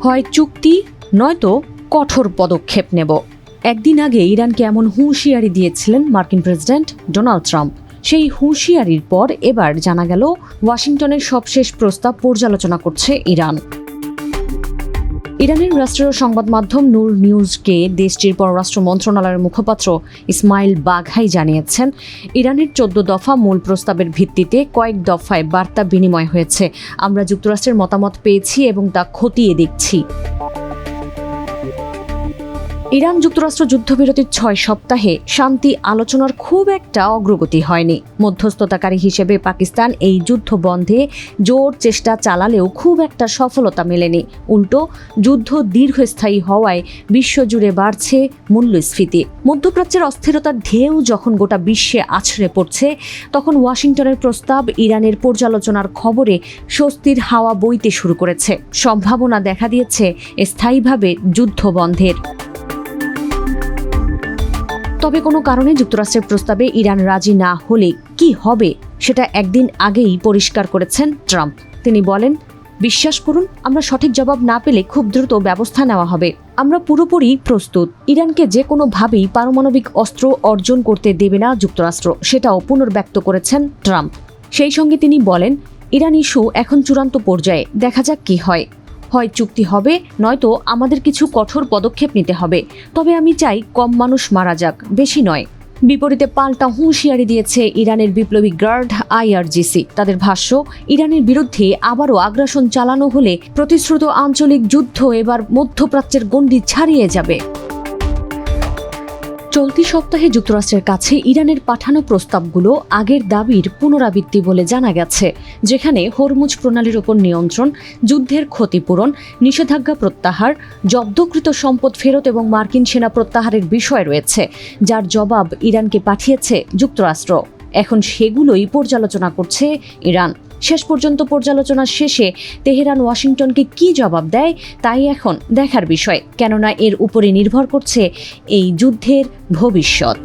হয় চুক্তি নয়তো কঠোর পদক্ষেপ নেব। একদিন আগে ইরানকে এমন হুঁশিয়ারি দিয়েছিলেন মার্কিন প্রেসিডেন্ট ডোনাল্ড ট্রাম্প। সেই হুঁশিয়ারির পর এবার জানা গেল ওয়াশিংটনের সবশেষ প্রস্তাব পর্যালোচনা করছে ইরান। ইরানের রাষ্ট্রীয় সংবাদ মাধ্যম নূর নিউজকে দেশটির পররাষ্ট্র মন্ত্রণালয়ের মুখপাত্র ইসমাইল বাঘাই জানিয়েছেন, ইরানের 14 দফা মূল প্রস্তাবের ভিত্তিতে কয়েক দফায় বার্তা বিনিময় হয়েছে। আমরা যুক্তরাষ্ট্রের মতামত পেয়েছি এবং তা খতিয়ে দেখছি। ইরান যুক্তরাষ্ট্র যুদ্ধবিরতির 6 সপ্তাহে শান্তি আলোচনার খুব একটা অগ্রগতি হয়নি। মধ্যস্থতাকারী হিসেবে পাকিস্তান এই যুদ্ধ বন্ধে জোর চেষ্টা চালালেও খুব একটা সফলতা মেলেনি। উল্টো যুদ্ধ দীর্ঘস্থায়ী হওয়ায় বিশ্বজুড়ে বাড়ছে মূল্যস্ফীতি। মধ্যপ্রাচ্যের অস্থিরতার ঢেউ যখন গোটা বিশ্বে আছড়ে পড়ছে, তখন ওয়াশিংটনের প্রস্তাব ইরানের পর্যালোচনার খবরে স্বস্তির হাওয়া বইতে শুরু করেছে। সম্ভাবনা দেখা দিয়েছে স্থায়ীভাবে যুদ্ধ বন্ধের। তবে কোনো কারণে যুক্তরাষ্ট্রের প্রস্তাবে ইরান রাজি না হলে কি হবে সেটা একদিন আগেই পরিষ্কার করেছেন ট্রাম্প। তিনি বলেন, বিশ্বাস করুন, আমরা সঠিক জবাব না পেলে খুব দ্রুত ব্যবস্থা নেওয়া হবে। আমরা পুরোপুরি প্রস্তুত। ইরানকে যে কোনোভাবেই পারমাণবিক অস্ত্র অর্জন করতে দেবে না যুক্তরাষ্ট্র, সেটাও পুনর্ব্যক্ত করেছেন ট্রাম্প। সেই সঙ্গে তিনি বলেন, ইরান ইস্যু এখন চূড়ান্ত পর্যায়ে, দেখা যাক কি হয়। হয় চুক্তি হবে, নয়তো আমাদের কিছু কঠোর পদক্ষেপ নিতে হবে। তবে আমি চাই কম মানুষ মারা যাক, বেশি নয়। বিপরীতে পাল্টা হুঁশিয়ারি দিয়েছে ইরানের বিপ্লবী গার্ড IRGC। তাদের ভাষ্য, ইরানের বিরুদ্ধে আবারও আগ্রাসন চালানো হলে প্রতিশ্রুত আঞ্চলিক যুদ্ধ এবার মধ্যপ্রাচ্যের গণ্ডি ছাড়িয়ে যাবে। চলতি সপ্তাহে যুক্তরাষ্ট্রের কাছে ইরানের পাঠানো প্রস্তাবগুলো আগের দাবির পুনরাবৃত্তি বলে জানা গেছে, যেখানে হরমুজ প্রণালীর ওপর নিয়ন্ত্রণ, যুদ্ধের ক্ষতিপূরণ, নিষেধাজ্ঞা প্রত্যাহার, জব্দকৃত সম্পদ ফেরত এবং মার্কিন সেনা প্রত্যাহারের বিষয় রয়েছে, যার জবাব ইরানকে পাঠিয়েছে যুক্তরাষ্ট্র। এখন সেগুলোই পর্যালোচনা করছে ইরান। শেষ পর্যন্ত পর্যালোচনা শেষে তেহরান ওয়াশিংটনকে কি জবাব দেয় তাই এখন দেখার বিষয়, কেননা এর উপরে নির্ভর করছে এই যুদ্ধের ভবিষ্যৎ।